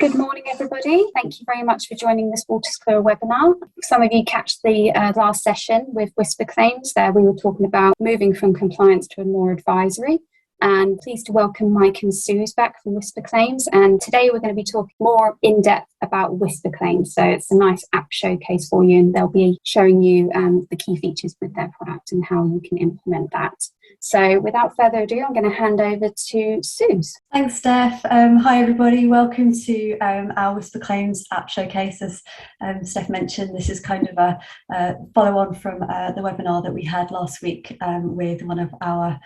Good morning, everybody. Thank you very much for joining this Waters Clear webinar. Some of you catch the last session with WhisperClaims. There we were talking about moving from compliance to a more advisory. And pleased to welcome Mike and Suze back from WhisperClaims. And today we're going to be talking more in depth about WhisperClaims. So it's a nice app showcase for you, and they'll be showing you the key features with their product and how you can implement that. So without further ado, I'm going to hand over to Suze. Thanks, Steph. Hi, everybody. Welcome to our WhisperClaims app showcase. As Steph mentioned, this is kind of a follow-on from the webinar that we had last week with one of our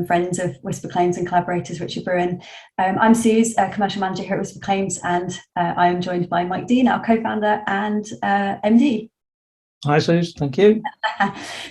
friends of WhisperClaims and collaborators, Richard Bruin. I'm Suze, Commercial Manager here at WhisperClaims, and I am joined by Mike Dean, our co-founder and MD. Hi, Suze. Thank you.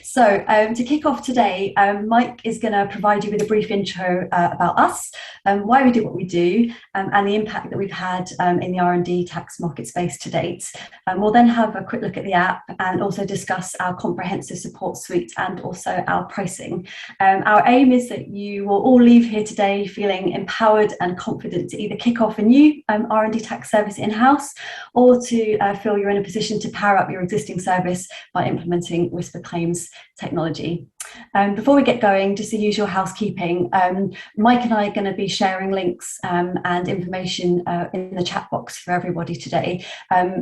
So to kick off today, Mike is going to provide you with a brief intro about us, why we do what we do, and the impact that we've had in the R&D tax market space to date. We'll then have a quick look at the app and also discuss our comprehensive support suite and also our pricing. Our aim is that you will all leave here today feeling empowered and confident to either kick off a new R&D tax service in-house or to feel you're in a position to power up your existing service by implementing WhisperClaims technology. Before we get going, just the usual housekeeping. Mike and I are going to be sharing links and information in the chat box for everybody today.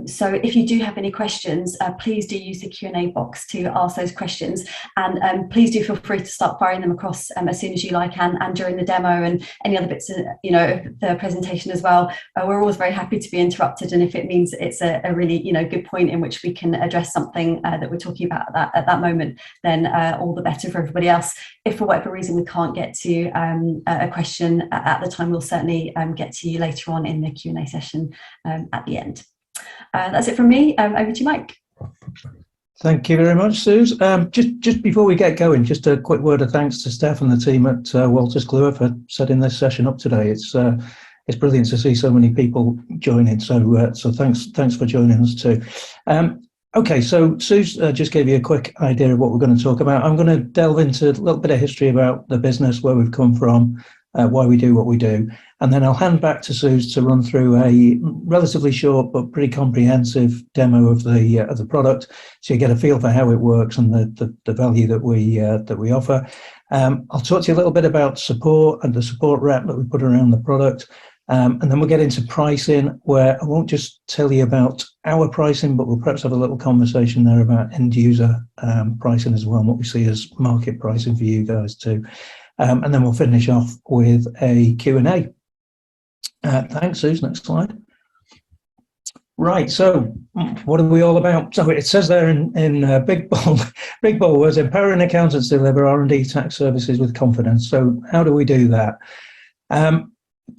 So if you do have any questions, please do use the Q&A box to ask those questions, and please do feel free to start firing them across as soon as you like, and during the demo and any other bits of the presentation as well. We're always very happy to be interrupted, and if it means it's a really good point in which we can address something that we're talking about at that moment, then all the better for everybody else. If for whatever reason we can't get to a question at the time, we'll certainly get to you later on in the Q&A session at the end. That's it from me. Over to you, Mike. Thank you very much, Suze. Just before we get going, just a quick word of thanks to Steph and the team at Wolters Kluwer for setting this session up today. It's brilliant to see so many people joining. So thanks for joining us too. Okay, so Suze just gave you a quick idea of what we're going to talk about. I'm going to delve into a little bit of history about the business, where we've come from, why we do what we do, and then I'll hand back to Suze to run through a relatively short but pretty comprehensive demo of the product, so you get a feel for how it works and the value that we offer. I'll talk to you a little bit about support and the support wrap that we put around the product. And then we'll get into pricing, where I won't just tell you about our pricing, but we'll perhaps have a little conversation there about end user pricing as well, and what we see as market pricing for you guys too. And then we'll finish off with a Q&A. Thanks, Suze. Next slide. Right, so what are we all about? So it says there in big bold words, empowering accountants to deliver R&D tax services with confidence. So how do we do that?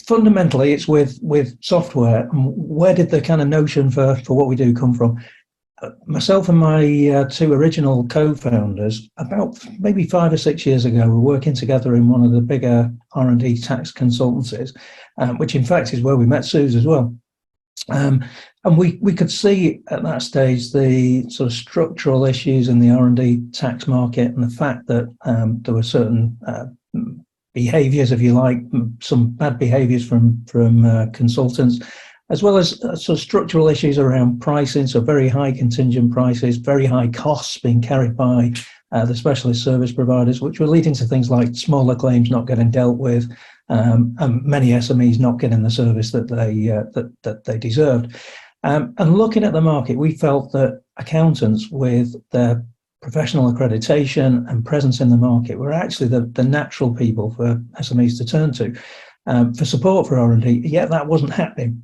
Fundamentally, it's with software. Where did the kind of notion for what we do come from? Myself and my two original co-founders, about maybe 5 or 6 years ago, were working together in one of the bigger R&D tax consultancies, which in fact is where we met Suze as well. And we could see at that stage the sort of structural issues in the R&D tax market, and the fact that there were certain behaviours, if you like, some bad behaviours from consultants, as well as sort of structural issues around pricing, so very high contingent prices, very high costs being carried by the specialist service providers, which were leading to things like smaller claims not getting dealt with, and many SMEs not getting the service that they deserved. And looking at the market, we felt that accountants with their professional accreditation and presence in the market were actually the natural people for SMEs to turn to for support for R&D, yet that wasn't happening.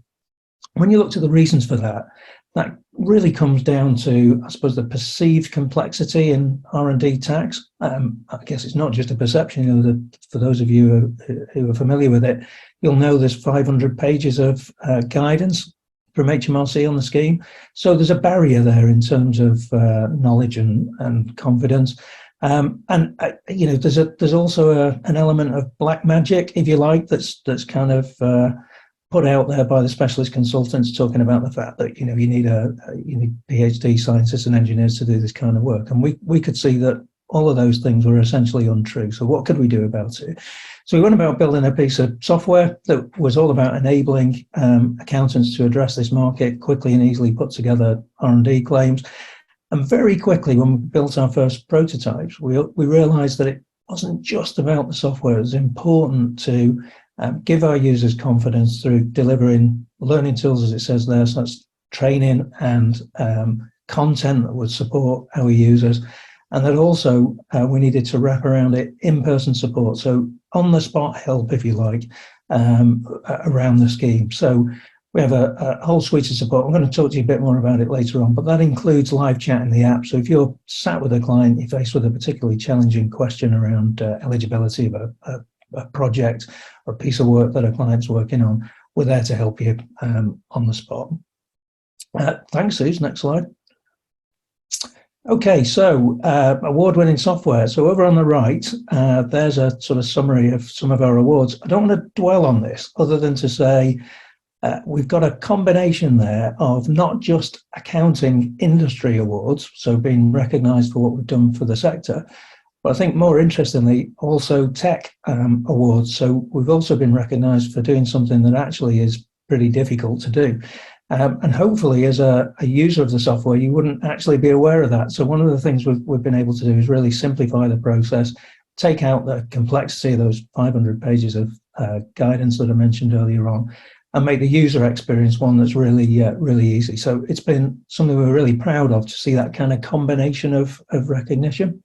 When you look to the reasons for that, that really comes down to, I suppose, the perceived complexity in R&D tax. I guess it's not just a perception. For those of you who are familiar with it, you'll know there's 500 pages of guidance from HMRC on the scheme. So there's a barrier there in terms of knowledge and confidence. There's also an element of black magic, if you like, that's kind of put out there by the specialist consultants, talking about the fact that you need PhD scientists and engineers to do this kind of work. And we could see that all of those things were essentially untrue. So what could we do about it? So we went about building a piece of software that was all about enabling accountants to address this market quickly and easily, put together R&D claims. And very quickly, when we built our first prototypes, we realized that it wasn't just about the software. It was important to give our users confidence through delivering learning tools, as it says there. So that's training and content that would support our users. And that also we needed to wrap around it in-person support. So on-the-spot help, if you like, around the scheme. So we have a whole suite of support. I'm going to talk to you a bit more about it later on, but that includes live chat in the app. So if you're sat with a client, you're faced with a particularly challenging question around eligibility of a project or a piece of work that a client's working on, we're there to help you on the spot. Thanks, Suze. Next slide. Okay, so award-winning software. So over on the right, there's a sort of summary of some of our awards. I don't want to dwell on this other than to say we've got a combination there of not just accounting industry awards, so being recognised for what we've done for the sector, but I think more interestingly, also tech awards. So we've also been recognised for doing something that actually is pretty difficult to do. And hopefully, as a user of the software, you wouldn't actually be aware of that. So one of the things we've been able to do is really simplify the process, take out the complexity of those 500 pages of guidance that I mentioned earlier on, and make the user experience one that's really, really easy. So it's been something we're really proud of, to see that kind of combination of recognition.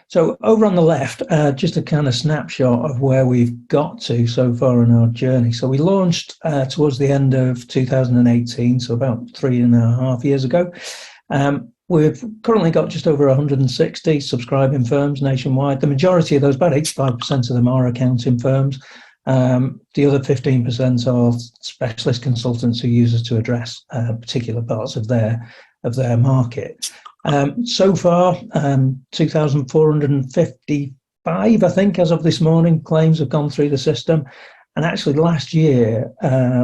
So over on the left, just a kind of snapshot of where we've got to so far in our journey. So we launched towards the end of 2018, so about 3.5 years ago. We've currently got just over 160 subscribing firms nationwide. The majority of those, about 85% of them, are accounting firms. The other 15% are specialist consultants who use us to address particular parts of their market. So far, 2,455, I think, as of this morning, claims have gone through the system. And actually last year,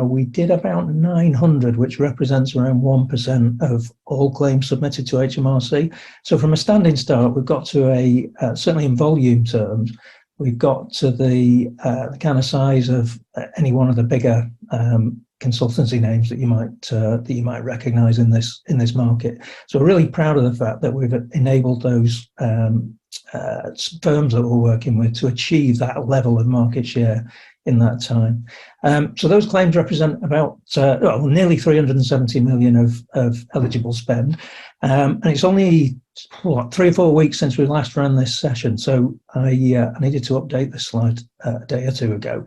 we did about 900, which represents around 1% of all claims submitted to HMRC. So from a standing start, we've got to certainly in volume terms, we've got to the kind of size of any one of the bigger consultancy names that you might recognise in this market. So we're really proud of the fact that we've enabled those firms that we're working with to achieve that level of market share in that time. So those claims represent about nearly 370 million of eligible spend, and it's only 3 or 4 weeks since we last ran this session. So I needed to update this slide a day or two ago.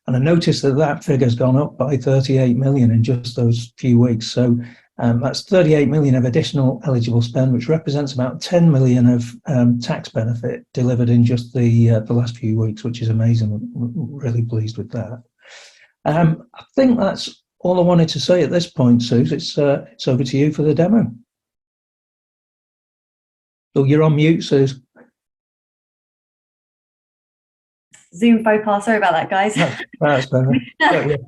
And I noticed that figure's gone up by 38 million in just those few weeks. So that's 38 million of additional eligible spend, which represents about 10 million of tax benefit delivered in just the last few weeks, which is amazing. I'm really pleased with that. I think that's all I wanted to say at this point, Suze. It's over to you for the demo. So you're on mute, Suze. Zoom faux pas. Sorry about that, guys. That's better. Let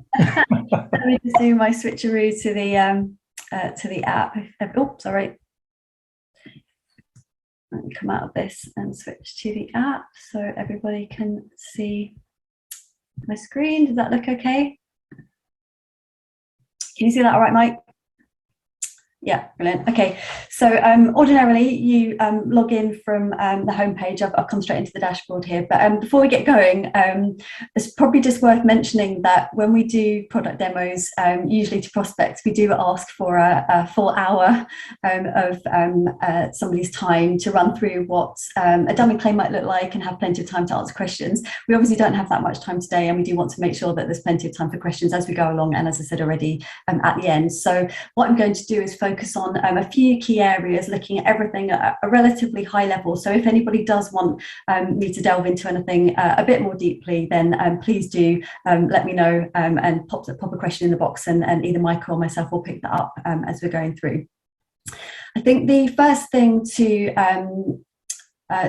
me just do my switcheroo to the app. Oh, sorry. Let me come out of this and switch to the app so everybody can see my screen. Does that look okay? Can you see that all right, Mike? Yeah, brilliant. Okay, so ordinarily you log in from the homepage. I've come straight into the dashboard here, but before we get going, it's probably just worth mentioning that when we do product demos, usually to prospects, we do ask for a full hour of somebody's time to run through what a dummy claim might look like and have plenty of time to answer questions. We obviously don't have that much time today, and we do want to make sure that there's plenty of time for questions as we go along, and as I said already, at the end. So what I'm going to do is focus on a few key areas, looking at everything at a relatively high level. So if anybody does want me to delve into anything a bit more deeply, then please do let me know and pop a question in the box, and either Michael or myself will pick that up as we're going through. I think the first thing to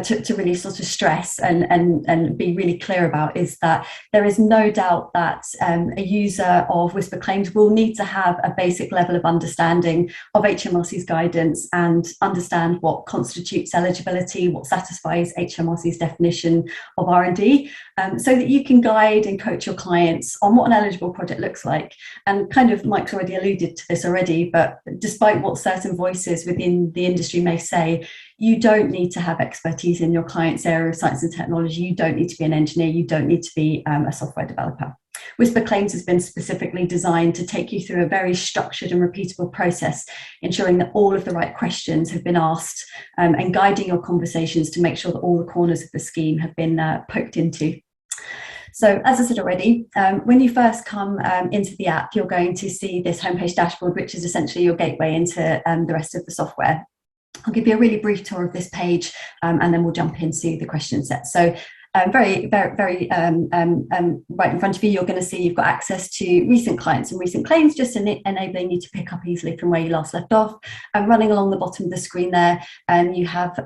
to really sort of stress and be really clear about is that there is no doubt that a user of WhisperClaims will need to have a basic level of understanding of HMRC's guidance and understand what constitutes eligibility, what satisfies HMRC's definition of R&D, so that you can guide and coach your clients on what an eligible project looks like. And kind of Mike's already alluded to this already, but despite what certain voices within the industry may say, you don't need to have expertise in your client's area of science and technology. You don't need to be an engineer. You don't need to be a software developer. WhisperClaims has been specifically designed to take you through a very structured and repeatable process, ensuring that all of the right questions have been asked and guiding your conversations to make sure that all the corners of the scheme have been poked into. So as I said already, when you first come into the app, you're going to see this homepage dashboard, which is essentially your gateway into the rest of the software. I'll give you a really brief tour of this page and then we'll jump into the question set. So very right in front of you, you're going to see you've got access to recent clients and recent claims, just enabling you to pick up easily from where you last left off. Running along the bottom of the screen there, you have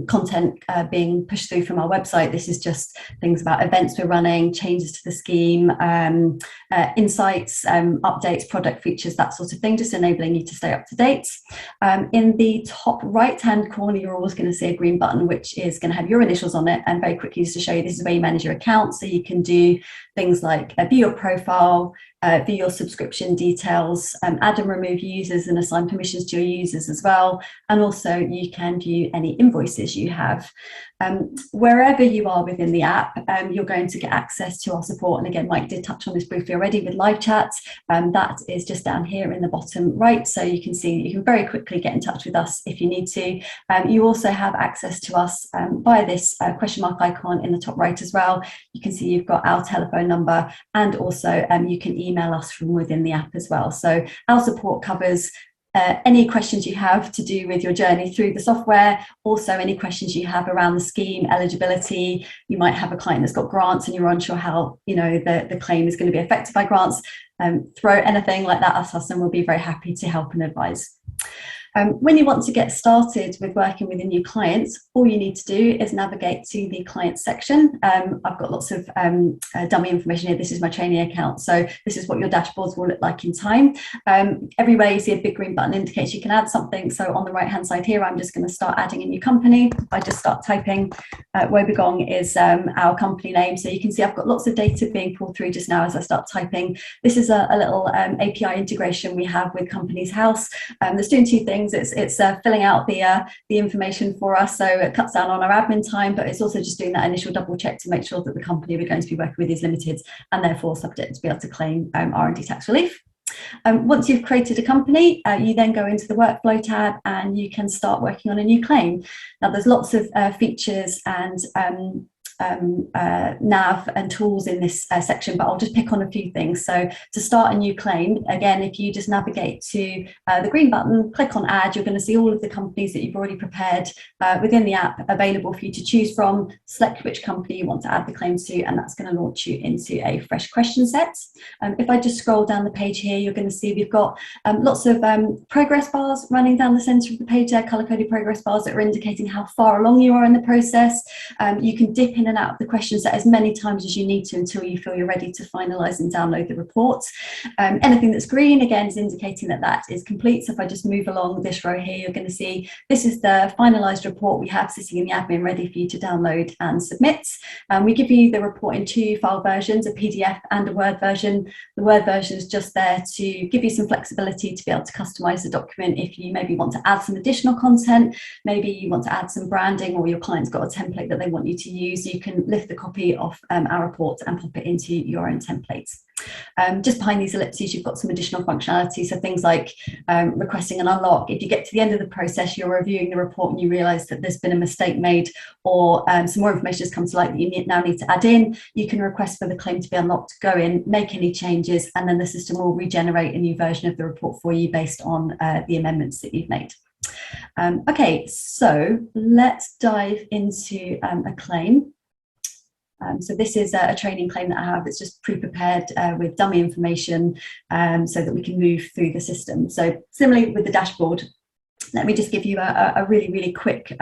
content being pushed through from our website. This is just things about events we're running, changes to the scheme, insights, updates, product features, that sort of thing, just enabling you to stay up to date. In the top right-hand corner, you're always going to see a green button, which is going to have your initials on it, and very quickly just to show you, this is where you manage your account. So you can do things like view your profile, view your subscription details, add and remove users and assign permissions to your users as well. And also you can view any invoices you have. Wherever you are within the app, you're going to get access to our support. And again, Mike did touch on this briefly already with live chats. That is just down here in the bottom right. So you can see you can very quickly get in touch with us if you need to. You also have access to us via this question mark icon in the top right as well. You can see you've got our telephone number, and also you can email us from within the app as well. So our support covers any questions you have to do with your journey through the software, also any questions you have around the scheme, eligibility. You might have a client that's got grants and you're unsure how the claim is going to be affected by grants. Throw anything like that at us and we'll be very happy to help and advise. When you want to get started with working with a new client, all you need to do is navigate to the client section. I've got lots of dummy information here. This is my training account. So this is what your dashboards will look like in time. Everywhere you see a big green button indicates you can add something. So on the right hand side here, I'm just going to start adding a new company. I just start typing. Woebegong is our company name. So you can see I've got lots of data being pulled through just now as I start typing. This is a little API integration we have with Companies House that's doing two things. It's filling out the information for us, so it cuts down on our admin time, but it's also just doing that initial double check to make sure that the company we're going to be working with is limited and therefore subject to be able to claim R&D tax relief. Once you've created a company, you then go into the workflow tab and you can start working on a new claim. Now there's lots of features and nav and tools in this section, but I'll just pick on a few things. So to start a new claim, again, if you just navigate to the green button, click on add, you're going to see all of the companies that you've already prepared within the app available for you to choose from. Select which company you want to add the claim to, and that's going to launch you into a fresh question set. If I just scroll down the page here, you're going to see we've got lots of progress bars running down the center of the page there, color-coded progress bars that are indicating how far along you are in the process. You can dip in and out of the question set as many times as you need to until you feel you're ready to finalize and download the report. Anything that's green, again, is indicating that that is complete. So if I just move along this row here, you're going to see this is the finalized report we have sitting in the admin ready for you to download and submit. We give you the report in two file versions, a PDF and a Word version. The Word version is just there to give you some flexibility to be able to customize the document if you maybe want to add some additional content, maybe you want to add some branding, or your client's got a template that they want you to use. You can lift the copy of our report and pop it into your own templates. Just behind these ellipses, you've got some additional functionality. So things like requesting an unlock. If you get to the end of the process, you're reviewing the report and you realize that there's been a mistake made, or some more information has come to light that you now need to add in, you can request for the claim to be unlocked, go in, make any changes, and then the system will regenerate a new version of the report for you based on the amendments that you've made. Okay, so let's dive into a claim. So this is a training claim that I have. It's just pre-prepared with dummy information so that we can move through the system. So similarly with the dashboard, let me just give you a really, really quick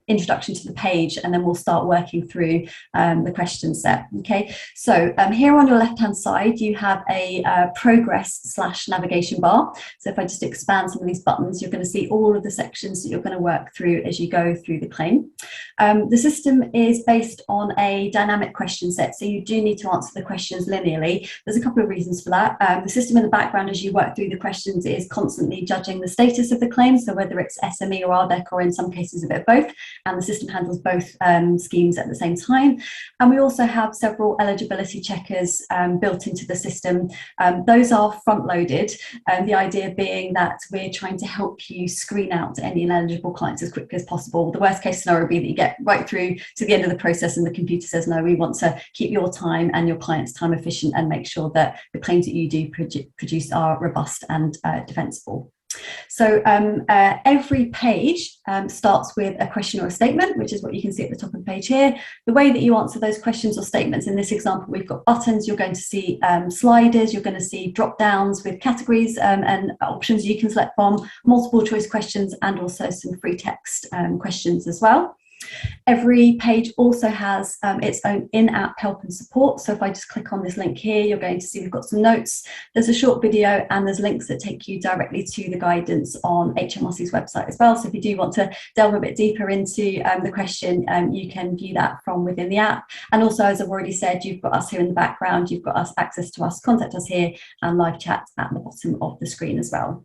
introduction to the page, and then we'll start working through the question set. Okay, so here on your left hand side you have a progress/navigation bar. So if I just expand some of these buttons, you're going to see all of the sections that you're going to work through as you go through the claim. The system is based on a dynamic question set, so you do need to answer the questions linearly. There's a couple of reasons for that. The system in the background as you work through the questions is constantly judging the status of the claim, so whether it's SME or RDEC, or in some cases a bit of both, and the system handles both schemes at the same time. And we also have several eligibility checkers built into the system. Those are front-loaded, the idea being that we're trying to help you screen out any ineligible clients as quickly as possible. The worst case scenario would be that you get right through to the end of the process and the computer says, no, we want to keep your time and your client's time efficient and make sure that the claims that you do produce are robust and defensible. So every page starts with a question or a statement, which is what you can see at the top of the page here. The way that you answer those questions or statements, in this example, we've got buttons, you're going to see sliders, you're going to see drop downs with categories and options you can select from, multiple choice questions, and also some free text questions as well. Every page also has its own in-app help and support. So if I just click on this link here, you're going to see we've got some notes, there's a short video, and there's links that take you directly to the guidance on HMRC's website as well. So if you do want to delve a bit deeper into the question, you can view that from within the app. And also, as I've already said, you've got us here in the background, you've got access to us, contact us here, and live chat at the bottom of the screen as well.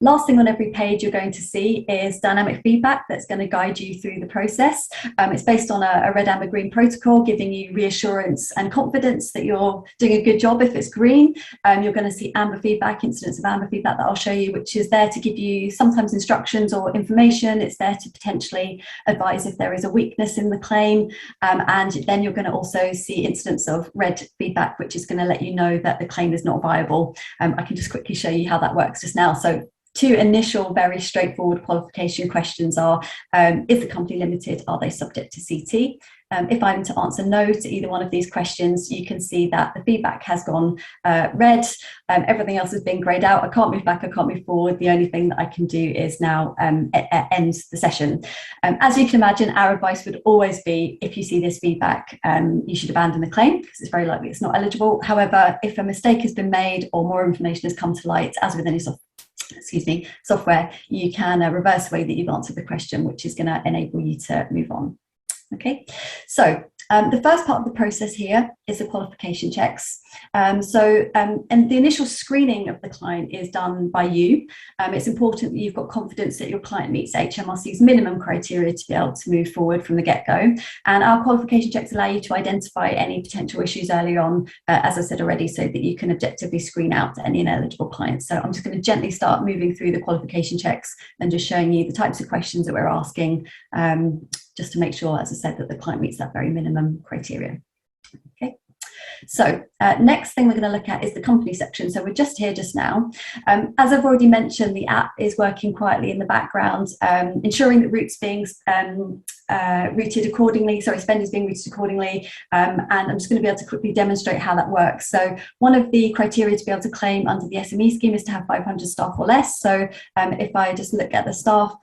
Last thing on every page you're going to see is dynamic feedback that's going to guide you through the process. It's based on a red, amber, green protocol, giving you reassurance and confidence that you're doing a good job if it's green. You're going to see amber feedback, incidents of amber feedback that I'll show you, which is there to give you sometimes instructions or information. It's there to potentially advise if there is a weakness in the claim. And then you're going to also see incidents of red feedback, which is going to let you know that the claim is not viable. I can just quickly show you how that works just now. So two initial very straightforward qualification questions are, is the company limited? Are they subject to CT? If I'm to answer no to either one of these questions, you can see that the feedback has gone red. Everything else has been greyed out. I can't move back, I can't move forward. The only thing that I can do is now end the session. As you can imagine, our advice would always be, if you see this feedback, you should abandon the claim because it's very likely it's not eligible. However, if a mistake has been made or more information has come to light, as with any software, you can reverse the way that you've answered the question, which is going to enable you to move on. Okay, so the first part of the process here is the qualification checks. And the initial screening of the client is done by you. It's important that you've got confidence that your client meets HMRC's minimum criteria to be able to move forward from the get-go. And our qualification checks allow you to identify any potential issues early on, as I said already, so that you can objectively screen out any ineligible clients. So I'm just going to gently start moving through the qualification checks and just showing you the types of questions that we're asking, just to make sure, as I said, that the client meets that very minimum criteria. Okay. So next thing we're going to look at is the company section. So we're just here just now. As I've already mentioned, the app is working quietly in the background, ensuring that routes being routed accordingly, spend is being routed accordingly. And I'm just going to be able to quickly demonstrate how that works. So one of the criteria to be able to claim under the SME scheme is to have 500 staff or less. So if I just look at the staff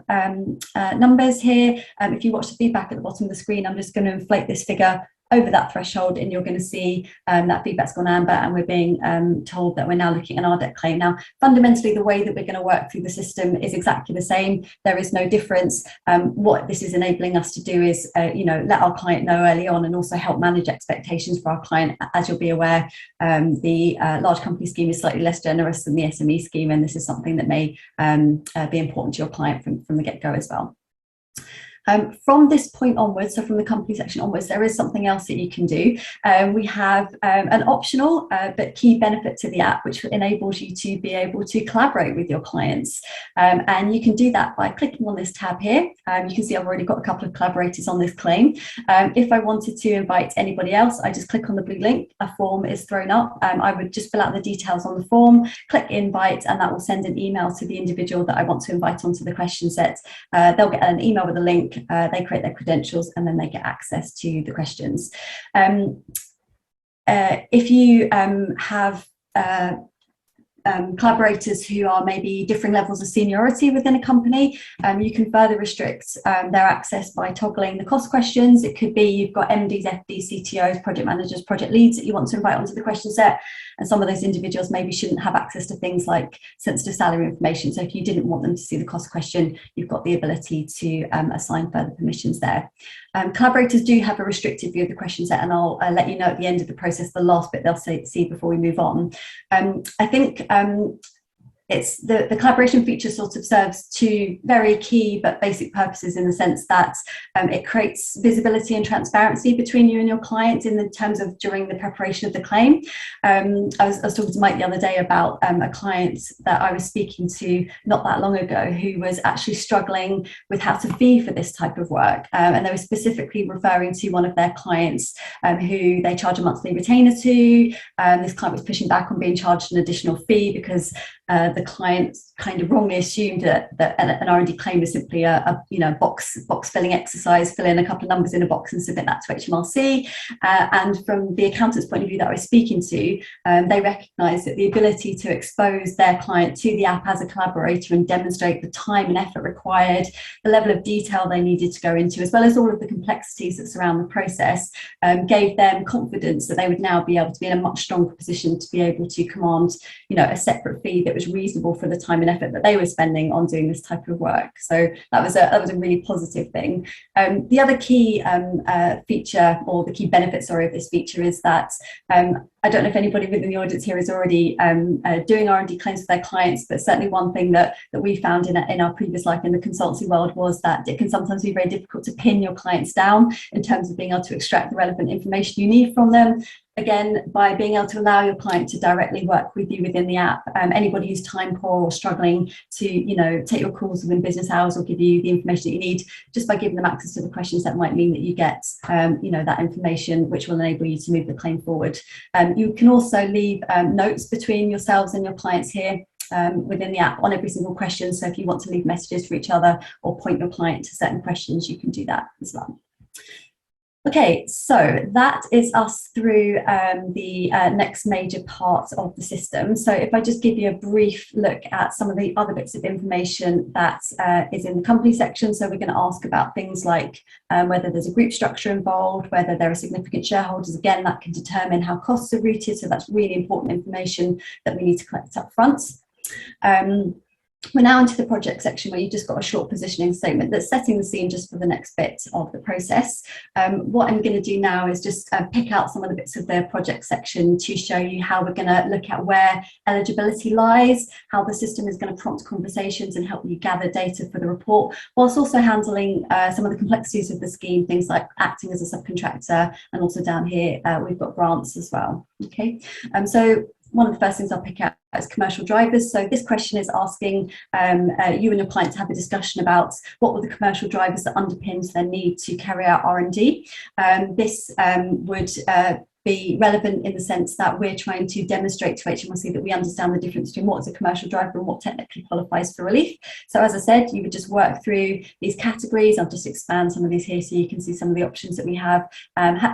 numbers here, if you watch the feedback at the bottom of the screen, I'm just going to inflate this figure over that threshold, and you're going to see that feedback's gone amber, and we're being told that we're now looking at an RDEC claim. Now, fundamentally, the way that we're going to work through the system is exactly the same. There is no difference. What this is enabling us to do is, let our client know early on, and also help manage expectations for our client. As you'll be aware, the large company scheme is slightly less generous than the SME scheme, and this is something that may be important to your client from the get-go as well. From this point onwards, so from the company section onwards, there is something else that you can do. We have an optional but key benefit to the app, which enables you to be able to collaborate with your clients. And you can do that by clicking on this tab here. You can see I've already got a couple of collaborators on this claim. If I wanted to invite anybody else, I just click on the blue link, a form is thrown up. I would just fill out the details on the form, click invite, and that will send an email to the individual that I want to invite onto the question set. They'll get an email with a link. They create their credentials, and then they get access to the questions. If you have collaborators who are maybe differing levels of seniority within a company, you can further restrict their access by toggling the cost questions. It could be you've got MDs, FDs, CTOs, project managers, project leads that you want to invite onto the question set, and some of those individuals maybe shouldn't have access to things like sensitive salary information. So if you didn't want them to see the cost question, you've got the ability to assign further permissions there. Collaborators do have a restricted view of the question set, and I'll let you know at the end of the process, the last bit they'll see before we move on. I think it's the collaboration feature sort of serves two very key but basic purposes, in the sense that it creates visibility and transparency between you and your client in the terms of during the preparation of the claim. I was talking to Mike the other day about a client that I was speaking to not that long ago who was actually struggling with how to fee for this type of work, and they were specifically referring to one of their clients who they charge a monthly retainer to. This client was pushing back on being charged an additional fee because the client kind of wrongly assumed that an R&D claim is simply a box filling exercise, fill in a couple of numbers in a box and submit that to HMRC. And from the accountant's point of view that I was speaking to, they recognised that the ability to expose their client to the app as a collaborator and demonstrate the time and effort required, the level of detail they needed to go into, as well as all of the complexities that surround the process, gave them confidence that they would now be able to be in a much stronger position to be able to command, a separate fee that was reasonable for the time and effort that they were spending on doing this type of work. So that was a really positive thing. The other key feature, or the key benefit, sorry, of this feature is that I don't know if anybody within the audience here is already doing R&D claims for their clients, but certainly one thing that we found in our previous life in the consultancy world was that it can sometimes be very difficult to pin your clients down in terms of being able to extract the relevant information you need from them. Again, by being able to allow your client to directly work with you within the app, anybody who's time poor or struggling to, take your calls within business hours or give you the information that you need, just by giving them access to the questions, that might mean that you get, that information which will enable you to move the claim forward. You can also leave notes between yourselves and your clients here within the app on every single question. So if you want to leave messages for each other or point your client to certain questions, you can do that as well. Okay, so that is us through the next major part of the system. So if I just give you a brief look at some of the other bits of information that is in the company section. So we're going to ask about things like whether there's a group structure involved, whether there are significant shareholders. Again, that can determine how costs are routed. So that's really important information that we need to collect up front. We're now into the project section, where you've just got a short positioning statement that's setting the scene just for the next bit of the process. What I'm going to do now is just pick out some of the bits of the project section to show you how we're going to look at where eligibility lies, how the system is going to prompt conversations and help you gather data for the report, whilst also handling some of the complexities of the scheme, things like acting as a subcontractor, and also down here we've got grants as well. Okay, so one of the first things I'll pick out is commercial drivers. So this question is asking you and your client to have a discussion about what were the commercial drivers that underpinned their need to carry out R&D. This would be relevant in the sense that we're trying to demonstrate to HMRC that we understand the difference between what is a commercial driver and what technically qualifies for relief. So as I said, you would just work through these categories. I'll just expand some of these here so you can see some of the options that we have.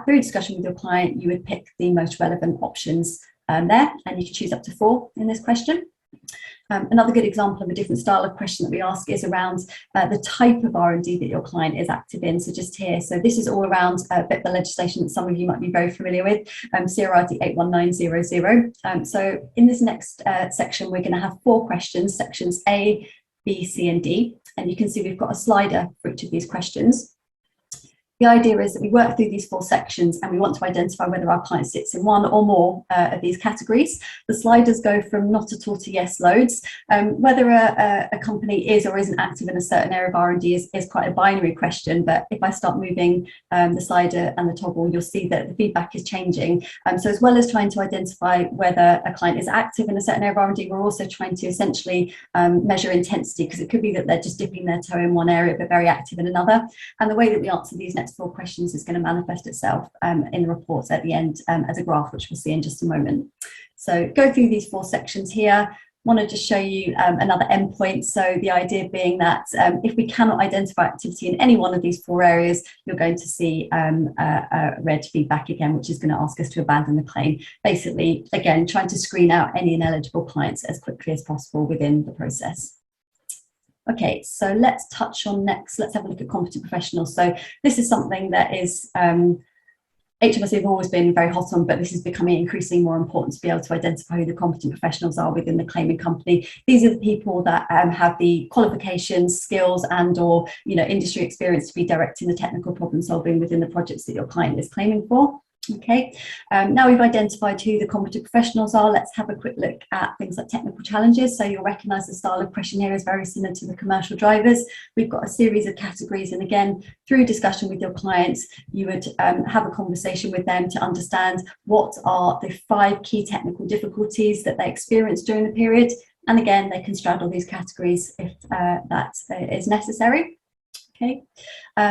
Through discussion with your client, you would pick the most relevant options there, and you can choose up to 4 in this question. Another good example of a different style of question that we ask is around the type of R&D that your client is active in. So just here, so this is all around a bit of the legislation that some of you might be very familiar with, CRRD 81900. So in this next section, we're going to have 4 questions, sections A, B, C, and D, and you can see we've got a slider for each of these questions. The idea is that we work through these 4 sections and we want to identify whether our client sits in one or more of these categories. The sliders go from not at all to yes loads. Whether a company is or isn't active in a certain area of R&D is quite a binary question, but if I start moving the slider and the toggle, you'll see that the feedback is changing. So as well as trying to identify whether a client is active in a certain area of R&D, we're also trying to essentially measure intensity, because it could be that they're just dipping their toe in one area but very active in another. And the way that we answer these next 4 questions is going to manifest itself in the reports at the end as a graph, which we'll see in just a moment. So go through these 4 sections here. want to just show you another endpoint. So the idea being that if we cannot identify activity in any one of these 4 areas, you're going to see red feedback again, which is going to ask us to abandon the claim. Basically, again, trying to screen out any ineligible clients as quickly as possible within the process. Okay, so let's touch on next. Let's have a look at competent professionals. So this is something that is HMRC have always been very hot on, but this is becoming increasingly more important to be able to identify who the competent professionals are within the claiming company. These are the people that have the qualifications, skills, and/or industry experience to be directing the technical problem solving within the projects that your client is claiming for. Okay, now we've identified who the competent professionals are, let's have a quick look at things like technical challenges. So you'll recognise the style of question here is very similar to the commercial drivers. We've got a series of categories, and again, through discussion with your clients, you would have a conversation with them to understand what are the 5 key technical difficulties that they experienced during the period. And again, they can straddle these categories if that is necessary. Okay,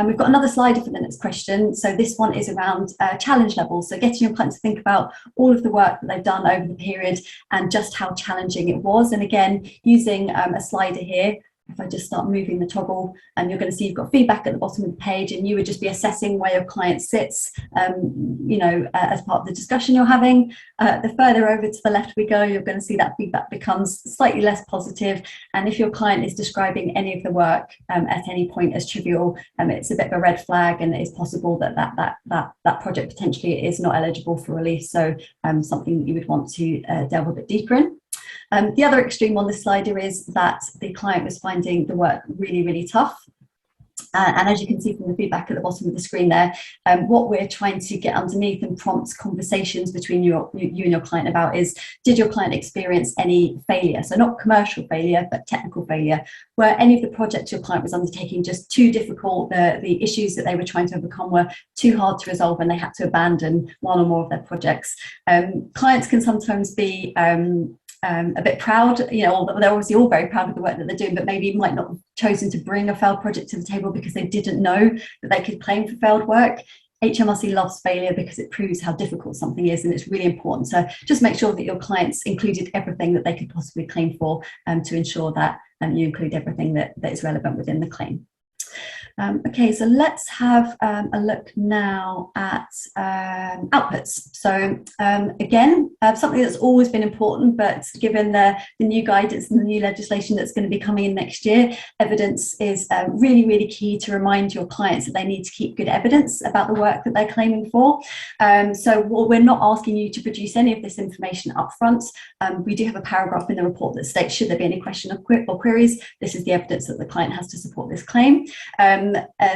we've got another slide for the next question. So this one is around challenge levels. So getting your client to think about all of the work that they've done over the period and just how challenging it was. And again, using a slider here, if I just start moving the toggle, and you're going to see you've got feedback at the bottom of the page, and you would just be assessing where your client sits, as part of the discussion you're having. The further over to the left we go, you're going to see that feedback becomes slightly less positive. And if your client is describing any of the work at any point as trivial, it's a bit of a red flag, and it is possible that that project potentially is not eligible for release. So something that you would want to delve a bit deeper in. The other extreme on this slider is that the client was finding the work really, really tough. And as you can see from the feedback at the bottom of the screen there, what we're trying to get underneath and prompt conversations between you and your client about is, did your client experience any failure? So not commercial failure, but technical failure. Were any of the projects your client was undertaking just too difficult? The issues that they were trying to overcome were too hard to resolve, and they had to abandon one or more of their projects. Clients can sometimes be a bit proud, they're obviously all very proud of the work that they're doing, but maybe might not have chosen to bring a failed project to the table because they didn't know that they could claim for failed work. HMRC loves failure because it proves how difficult something is, and it's really important to just make sure that your clients included everything that they could possibly claim for, to ensure that you include everything that is relevant within the claim. Okay, so let's have a look now at outputs. So again, something that's always been important, but given the new guidance and the new legislation that's going to be coming in next year, evidence is really, really key to remind your clients that they need to keep good evidence about the work that they're claiming for. So we're not asking you to produce any of this information up front. We do have a paragraph in the report that states, should there be any question or queries, this is the evidence that the client has to support this claim.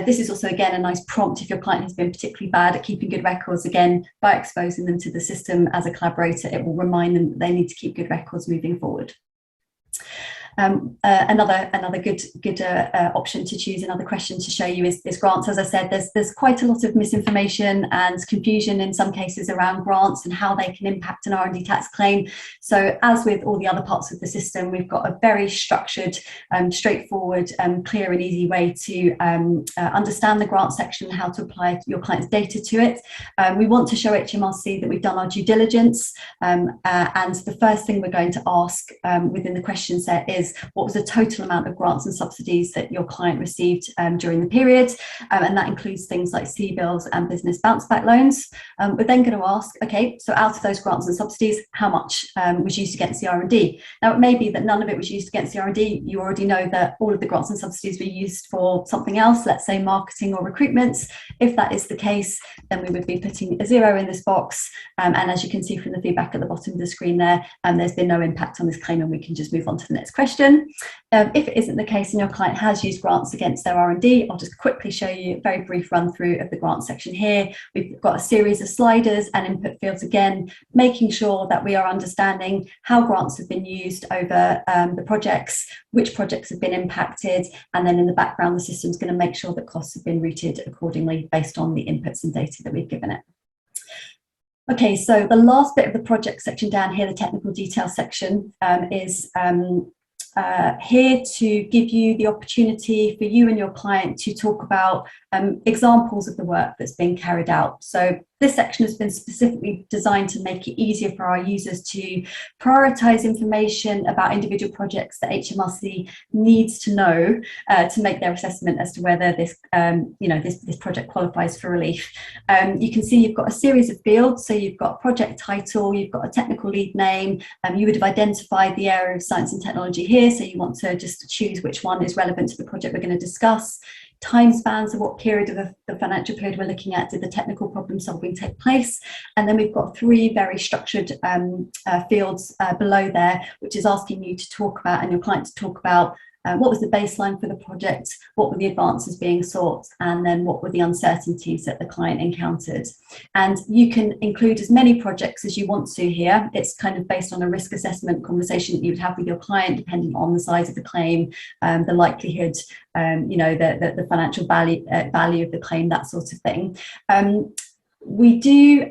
This is also, again, a nice prompt if your client has been particularly bad at keeping good records. Again, by exposing them to the system as a collaborator, it will remind them that they need to keep good records moving forward. Another good option to choose, another question to show you is grants. As I said, there's quite a lot of misinformation and confusion in some cases around grants and how they can impact an R&D tax claim. So as with all the other parts of the system, we've got a very structured, straightforward, clear and easy way to understand the grant section and how to apply your client's data to it. We want to show HMRC that we've done our due diligence, and the first thing we're going to ask within the question set is, what was the total amount of grants and subsidies that your client received during the period? And that includes things like CBILS and business bounce back loans. We're then going to ask, okay, so out of those grants and subsidies, how much was used against the R&D? Now, it may be that none of it was used against the R&D. You already know that all of the grants and subsidies were used for something else, let's say marketing or recruitments. If that is the case, then we would be putting a 0 in this box. And as you can see from the feedback at the bottom of the screen there, there's been no impact on this claim, and we can just move on to the next question. If it isn't the case and your client has used grants against their R&D, I'll just quickly show you a very brief run through of the grant section here. We've got a series of sliders and input fields, again, making sure that we are understanding how grants have been used over the projects, which projects have been impacted, and then in the background, the system's going to make sure that costs have been routed accordingly based on the inputs and data that we've given it. Okay, so the last bit of the project section down here, the technical details section, is here to give you the opportunity for you and your client to talk about examples of the work that's being carried out. So this section has been specifically designed to make it easier for our users to prioritise information about individual projects that HMRC needs to know to make their assessment as to whether this, this project qualifies for relief. You can see you've got a series of fields. So you've got a project title, you've got a technical lead name. You would have identified the area of science and technology here. So you want to just choose which one is relevant to the project we're going to discuss. Time spans of what period of the financial period we're looking at did the technical problem solving take place, and then we've got 3 very structured fields below there, which is asking you to talk about and your client to talk about what was the baseline for the project, what were the advances being sought, and then what were the uncertainties that the client encountered. And you can include as many projects as you want to here. It's kind of based on a risk assessment conversation that you would have with your client, depending on the size of the claim, the likelihood, the financial value of the claim, that sort of thing. We do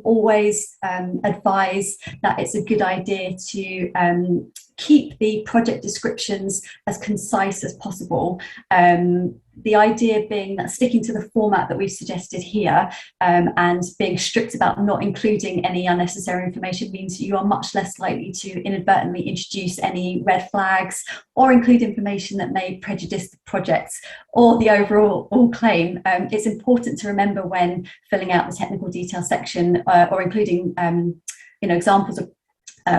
always advise that it's a good idea to keep the project descriptions as concise as possible. The idea being that sticking to the format that we've suggested here and being strict about not including any unnecessary information means you are much less likely to inadvertently introduce any red flags or include information that may prejudice the project or the overall claim. It's important to remember when filling out the technical detail section or including examples of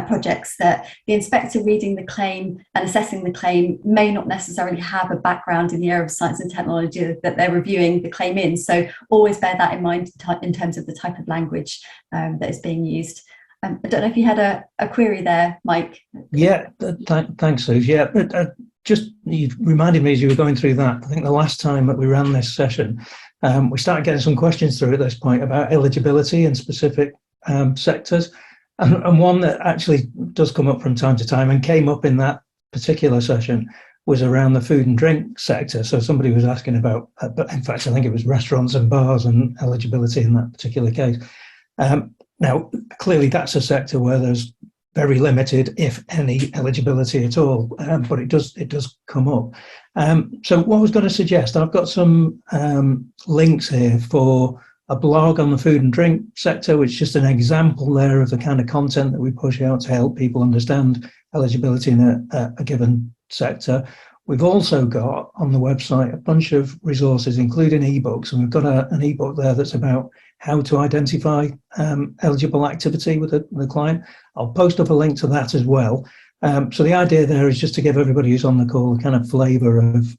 projects that the inspector reading the claim and assessing the claim may not necessarily have a background in the area of science and technology that they're reviewing the claim in. So always bear that in mind in terms of the type of language that is being used. I don't know if you had a query there, Mike. Yeah, thanks, Suze. Yeah, just you reminded me as you were going through that. I think the last time that we ran this session, we started getting some questions through at this point about eligibility in specific sectors. And one that actually does come up from time to time and came up in that particular session was around the food and drink sector. So somebody was asking about, but in fact, I think it was restaurants and bars and eligibility in that particular case. Now, clearly that's a sector where there's very limited, if any, eligibility at all, but it does come up. So what I was going to suggest, I've got some links here for a blog on the food and drink sector, which is just an example there of the kind of content that we push out to help people understand eligibility in a given sector. We've also got on the website a bunch of resources, including ebooks, and we've got an ebook there that's about how to identify eligible activity with the client. I'll post up a link to that as well. So the idea there is just to give everybody who's on the call a kind of flavour of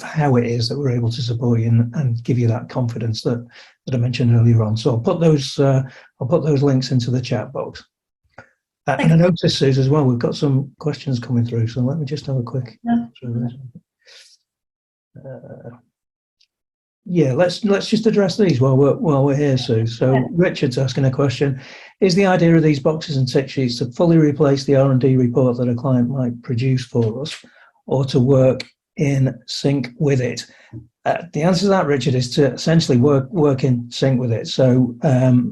how it is that we're able to support you and give you that confidence that I mentioned earlier on. So I'll put those links into the chat box. And I noticed, Suze, as well, we've got some questions coming through. So let me just have a quick. Yeah, let's just address these while we're here, Sue. So Richard's asking a question: is the idea of these boxes and tick sheets to fully replace the R&D report that a client might produce for us, or to work in sync with it? The answer to that, Richard, is to essentially work in sync with it. So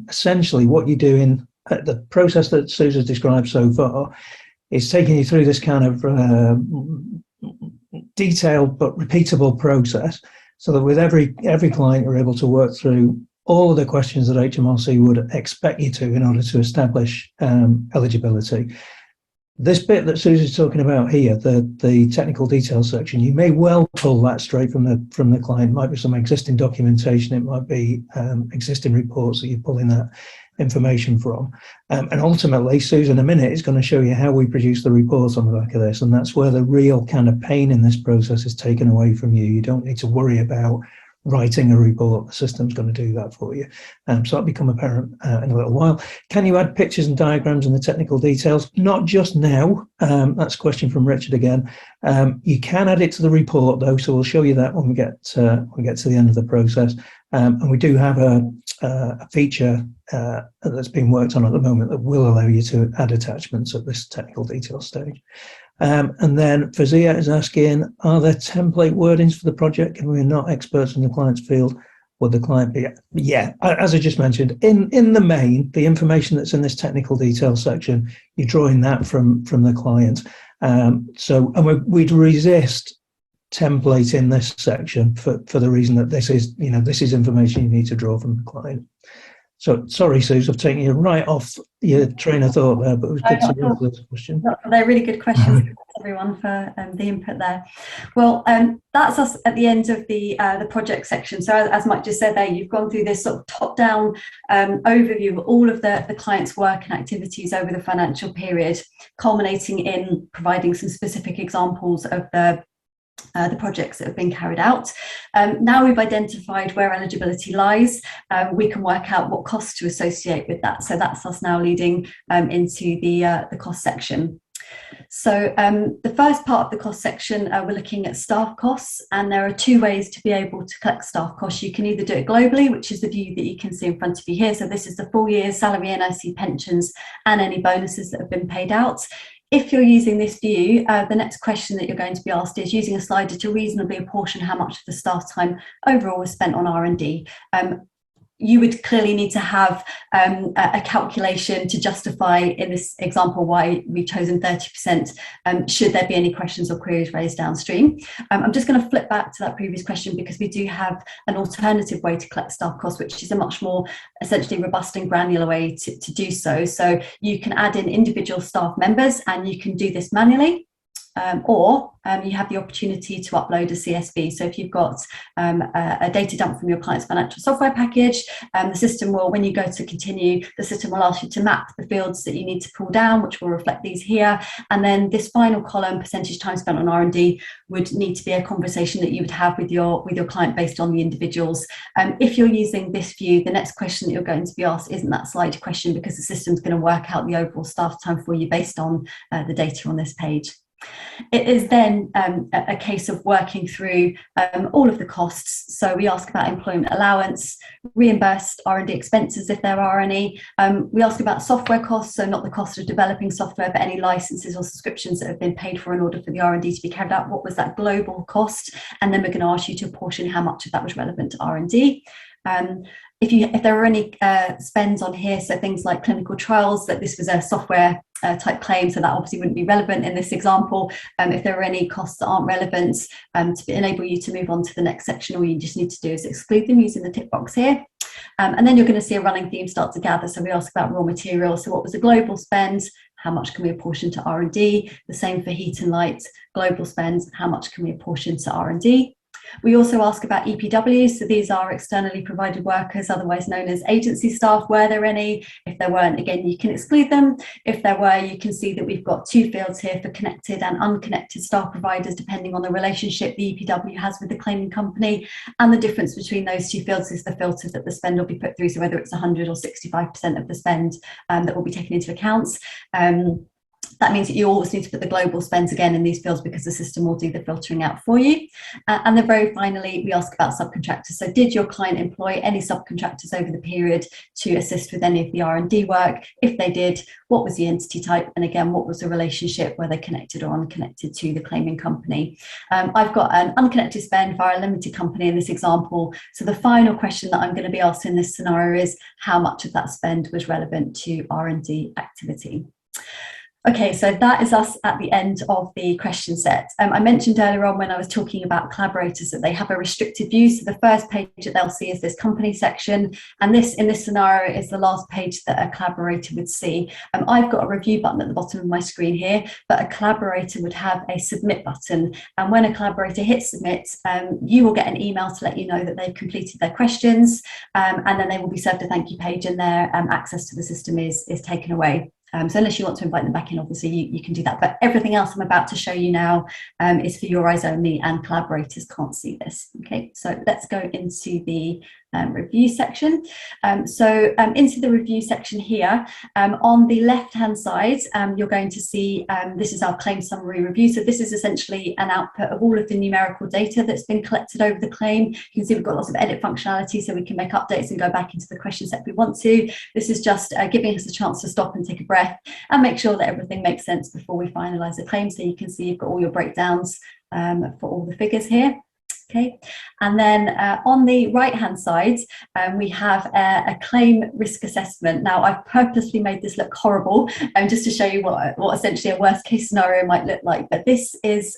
essentially, what you do in the process that Suze has described so far is taking you through this kind of detailed but repeatable process, so that with every client you're able to work through all of the questions that HMRC would expect you to in order to establish eligibility. This bit that Suze is talking about here, the technical details section, you may well pull that straight from the client. It might be some existing documentation, it might be existing reports that you're pulling that information from. And ultimately, Suze in a minute is going to show you how we produce the reports on the back of this, and that's where the real kind of pain in this process is taken away from you. You don't need to worry about writing a report. The system's going to do that for you. So that'll become apparent in a little while. Can you add pictures and diagrams in the technical details? Not just now. That's a question from Richard again. You can add it to the report though, so we'll show you that when we get to the end of the process. And we do have a feature that's being worked on at the moment that will allow you to add attachments at this technical detail stage. And then Fazia is asking, are there template wordings for the project? And we're not experts in the client's field. Would the client be? Yeah, as I just mentioned, in the main, the information that's in this technical detail section, you're drawing that from the client. We'd resist template in this section for the reason that this is information you need to draw from the client. So sorry, Suze, I've taken you right off your train of thought there, but it was good to answer this question. They're really good questions. Thanks everyone for the input there. Well, that's us at the end of the project section. So as Mike just said there, you've gone through this sort of top-down overview of all of the client's work and activities over the financial period, culminating in providing some specific examples of the projects that have been carried out. Now we've identified where eligibility lies, we can work out what costs to associate with that. So that's us now leading into the cost section. So the first part of the cost section, we're looking at staff costs, and there are two ways to be able to collect staff costs. You can either do it globally, which is the view that you can see in front of you here. So this is the full year salary, NIC, pensions, and any bonuses that have been paid out. If you're using this view, the next question that you're going to be asked is using a slider to reasonably apportion how much of the staff time overall was spent on R&D. You would clearly need to have a calculation to justify, in this example, why we've chosen 30%, should there be any questions or queries raised downstream. I'm just going to flip back to that previous question because we do have an alternative way to collect staff costs, which is a much more essentially robust and granular way to do so. So you can add in individual staff members and you can do this manually. Or you have the opportunity to upload a CSV. So if you've got a data dump from your client's financial software package, the system will, when you go to continue, the system will ask you to map the fields that you need to pull down, which will reflect these here. And then this final column, percentage time spent on R&D, would need to be a conversation that you would have with your client based on the individuals. If you're using this view, the next question that you're going to be asked isn't that slide question, because the system's going to work out the overall staff time for you based on the data on this page. It is then a case of working through all of the costs. So we ask about employment allowance, reimbursed R&D expenses if there are any. We ask about software costs, so not the cost of developing software, but any licenses or subscriptions that have been paid for in order for the R&D to be carried out. What was that global cost? And then we're going to ask you to apportion how much of that was relevant to R&D. If there are any spends on here, so things like clinical trials, that this was a software type claim, so that obviously wouldn't be relevant in this example. If there are any costs that aren't relevant, to enable you to move on to the next section, all you just need to do is exclude them using the tick box here. And then you're going to see a running theme start to gather. So we ask about raw materials. So what was the global spend? How much can we apportion to R&D? The same for heat and light. Global spends. How much can we apportion to R&D? We also ask about EPWs, so these are externally provided workers, otherwise known as agency staff. Were there any? If there weren't, again, you can exclude them. If there were, you can see that we've got two fields here for connected and unconnected staff providers, depending on the relationship the EPW has with the claiming company. And the difference between those two fields is the filter that the spend will be put through, so whether it's 100 or 65% of the spend that will be taken into account. That means that you always need to put the global spends again in these fields because the system will do the filtering out for you. And then very finally, we ask about subcontractors. So did your client employ any subcontractors over the period to assist with any of the R&D work? If they did, what was the entity type? And again, what was the relationship? Were they connected or unconnected to the claiming company? I've got an unconnected spend via a limited company in this example. So the final question that I'm going to be asked in this scenario is how much of that spend was relevant to R&D activity? Okay, so that is us at the end of the question set. I mentioned earlier on when I was talking about collaborators that they have a restricted view. So the first page that they'll see is this company section. And this, in this scenario, is the last page that a collaborator would see. I've got a review button at the bottom of my screen here, but a collaborator would have a submit button. And when a collaborator hits submit, you will get an email to let you know that they've completed their questions. And then they will be served a thank you page and their access to the system is taken away. So unless you want to invite them back in, obviously you can do that. But everything else I'm about to show you now is for your eyes only, and collaborators can't see this. Okay, so let's go into the review section. Into the review section here, on the left-hand side, you're going to see this is our claim summary review. So this is essentially an output of all of the numerical data that's been collected over the claim. You can see we've got lots of edit functionality, so we can make updates and go back into the question set if we want to. This is just giving us a chance to stop and take a breath and make sure that everything makes sense before we finalise the claim. So you can see you've got all your breakdowns for all the figures here. Okay, and then on the right hand side we have a claim risk assessment. Now I've purposely made this look horrible just to show you what essentially a worst case scenario might look like, but this is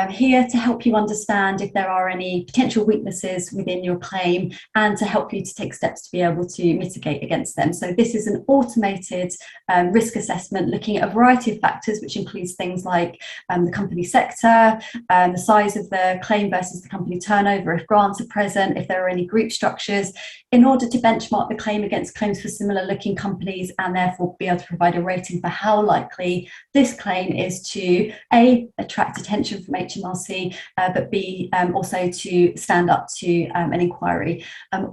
here to help you understand if there are any potential weaknesses within your claim and to help you to take steps to be able to mitigate against them. So this is an automated risk assessment looking at a variety of factors, which includes things like the company sector, the size of the claim versus the company turnover, if grants are present, if there are any group structures, in order to benchmark the claim against claims for similar looking companies and therefore be able to provide a rating for how likely this claim is to A, attract attention from HMRC, but B, also to stand up to an inquiry.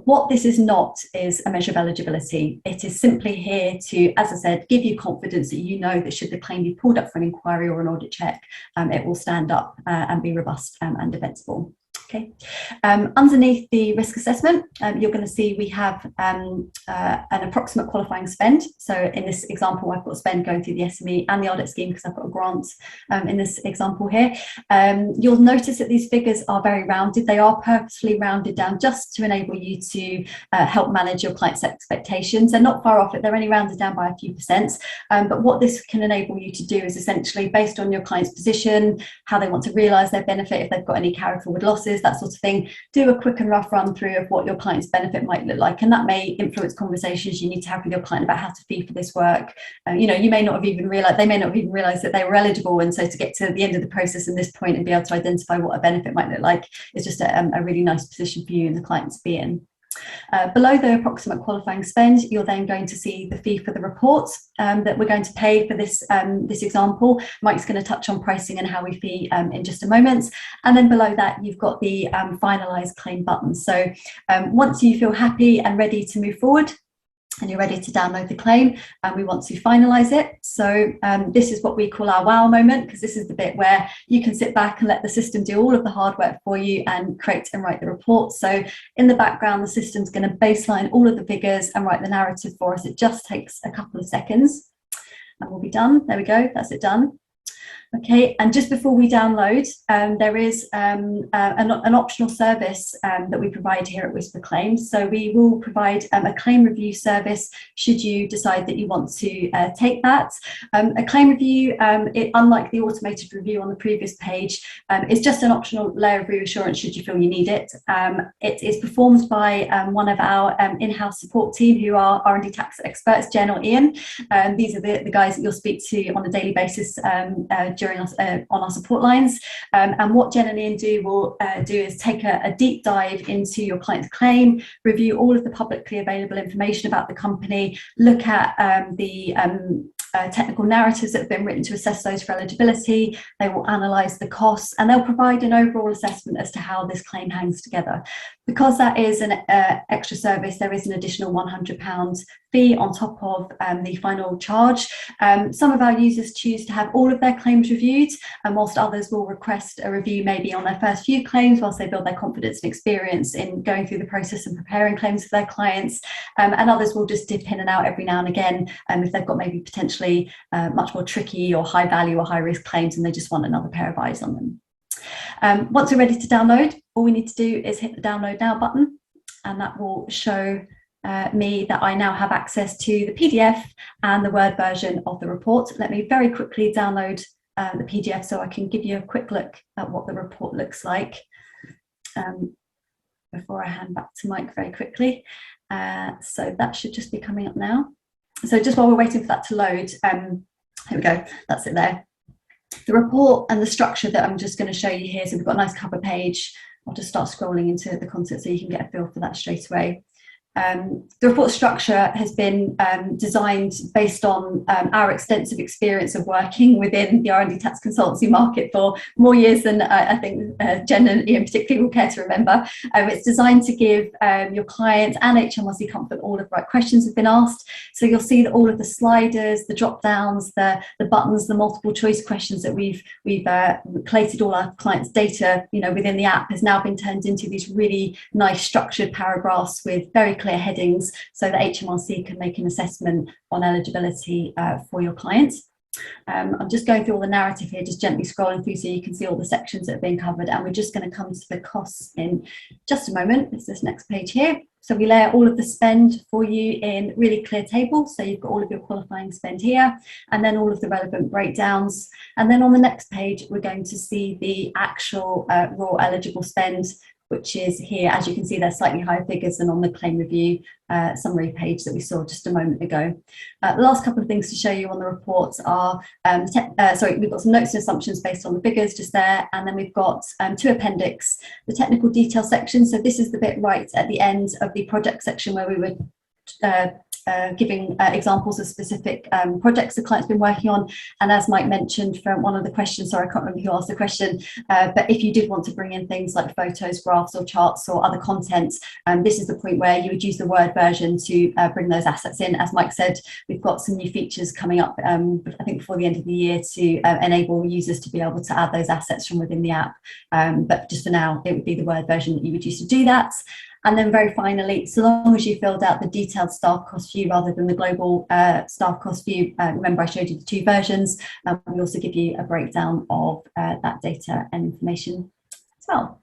What this is not is a measure of eligibility. It is simply here to, as I said, give you confidence that you know that should the claim be pulled up for an inquiry or an audit check, it will stand up and be robust and defensible. Okay. Underneath the risk assessment, you're going to see we have an approximate qualifying spend. So in this example, I've got spend going through the SME and the audit scheme because I've got a grant in this example here. You'll notice that these figures are very rounded. They are purposefully rounded down just to enable you to help manage your client's expectations. They're not far off it. They're only rounded down by a few percent. But what this can enable you to do is essentially based on your client's position, how they want to realise their benefit, if they've got any carry forward losses, that sort of thing, do a quick and rough run through of what your client's benefit might look like, and that may influence conversations you need to have with your client about how to fee for this work. You may not have even realised, they may not have even realised that they were eligible, and so to get to the end of the process in this point and be able to identify what a benefit might look like is just a really nice position for you and the client to be in. Below the approximate qualifying spend, you're then going to see the fee for the report that we're going to pay for this example. Mike's going to touch on pricing and how we fee in just a moment. And then below that, you've got the finalise claim button. So once you feel happy and ready to move forward, and you're ready to download the claim, and we want to finalise it. So this is what we call our wow moment, because this is the bit where you can sit back and let the system do all of the hard work for you and create and write the report. So in the background, the system's going to baseline all of the figures and write the narrative for us. It just takes a couple of seconds and we'll be done. There we go, that's it done. Okay, and just before we download, there is an optional service that we provide here at WhisperClaims. So we will provide a claim review service should you decide that you want to take that. A claim review, unlike the automated review on the previous page, is just an optional layer of reassurance should you feel you need it. It is performed by one of our in-house support team who are R&D tax experts, Jen or Ian. These are the guys that you'll speak to on a daily basis during us on our support lines, and what Jen and Ian do is take a deep dive into your client's claim, review all of the publicly available information about the company, look at the technical narratives that have been written to assess those for eligibility. They will analyse the costs and they'll provide an overall assessment as to how this claim hangs together. Because that is an extra service, there is an additional £100 fee on top of the final charge. Some of our users choose to have all of their claims reviewed, and whilst others will request a review maybe on their first few claims whilst they build their confidence and experience in going through the process and preparing claims for their clients, and others will just dip in and out every now and again if they've got maybe potentially much more tricky or high value or high risk claims and they just want another pair of eyes on them. Once we're ready to download, all we need to do is hit the download now button, and that will show me that I now have access to the PDF and the Word version of the report. Let me very quickly download the PDF so I can give you a quick look at what the report looks like before I hand back to Mike very quickly. So that should just be coming up now. So just while we're waiting for that to load, here we go, that's it there. The report and the structure that I'm just going to show you here. So we've got a nice cover page. I'll just start scrolling into the content so you can get a feel for that straight away. The report structure has been designed based on our extensive experience of working within the R&D tax consultancy market for more years than I think Jen and Ian particularly will care to remember. It's designed to give your clients and HMRC comfort all of the right questions have been asked. So you'll see that all of the sliders, the drop downs, the buttons, the multiple choice questions that we've collated all our clients' data within the app has now been turned into these really nice structured paragraphs with very clear headings so that HMRC can make an assessment on eligibility for your clients. I'm just going through all the narrative here, just gently scrolling through so you can see all the sections that have been covered, and we're just going to come to the costs in just a moment. It's this next page here. So we lay out all of the spend for you in really clear tables. So you've got all of your qualifying spend here, and then all of the relevant breakdowns. And then on the next page, we're going to see the actual raw eligible spend, which is here. As you can see, there's slightly higher figures than on the claim review summary page that we saw just a moment ago. The last couple of things to show you on the reports are, we've got some notes and assumptions based on the figures just there, and then we've got two appendix, the technical detail section. So this is the bit right at the end of the project section where we were giving examples of specific projects the client's been working on. And as Mike mentioned from one of the questions, sorry, I can't remember who asked the question, but if you did want to bring in things like photos, graphs or charts or other content, this is the point where you would use the Word version to bring those assets in. As Mike said, we've got some new features coming up, I think before the end of the year, to enable users to be able to add those assets from within the app. But just for now, it would be the Word version that you would use to do that. And then very finally, so long as you filled out the detailed staff cost view rather than the global staff cost view, remember I showed you the two versions, we also give you a breakdown of that data and information as well.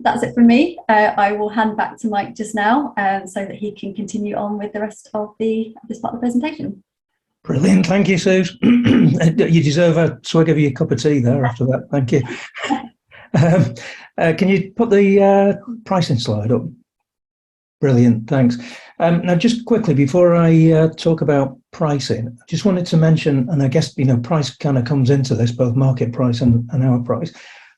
That's it from me. I will hand back to Mike just now so that he can continue on with the rest of this part of the presentation. Brilliant, thank you, Suze. You deserve a swig of your cup of tea there after that, thank you. Can you put the pricing slide up? Brilliant, thanks. Now, just quickly, before I talk about pricing, I just wanted to mention, and I guess, price kind of comes into this, both market price and our price.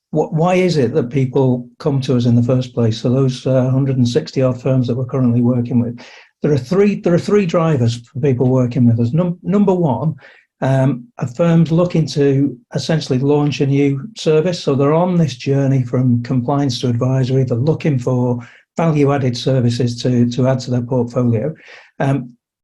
Why is it that people come to us in the first place? So those 160 odd firms that we're currently working with, there are three drivers for people working with us. Number one, are firms looking to essentially launch a new service. So they're on this journey from compliance to advisory. They're looking for value-added services to add to their portfolio.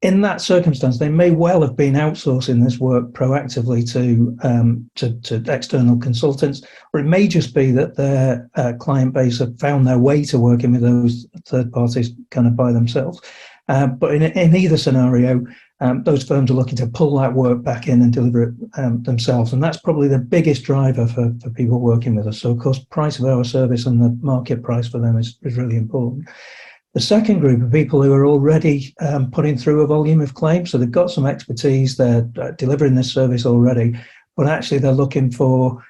In that circumstance, they may well have been outsourcing this work proactively to external consultants, or it may just be that their client base have found their way to working with those third parties kind of by themselves. But in either scenario, those firms are looking to pull that work back in and deliver it themselves. And that's probably the biggest driver for people working with us. So, of course, price of our service and the market price for them is really important. The second group of people who are already putting through a volume of claims, so they've got some expertise, they're delivering this service already, but actually they're looking for